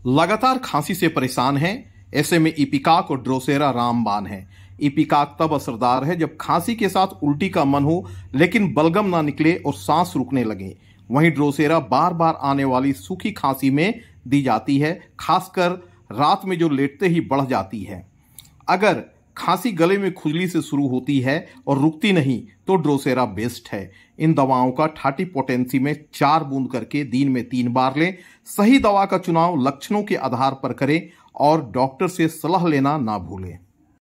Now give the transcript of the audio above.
लगातार खांसी से परेशान हैं, ऐसे में इपिकाक और ड्रोसेरा रामबाण है। इपिकाक तब असरदार है जब खांसी के साथ उल्टी का मन हो लेकिन बलगम ना निकले और सांस रुकने लगे। वहीं ड्रोसेरा बार बार आने वाली सूखी खांसी में दी जाती है, खासकर रात में जो लेटते ही बढ़ जाती है। अगर खांसी गले में खुजली से शुरू होती है और रुकती नहीं तो ड्रोसेरा बेस्ट है। इन दवाओं का 30 पोटेंसी में 4 बूंद करके दिन में 3 बार लें। सही दवा का चुनाव लक्षणों के आधार पर करें और डॉक्टर से सलाह लेना ना भूलें।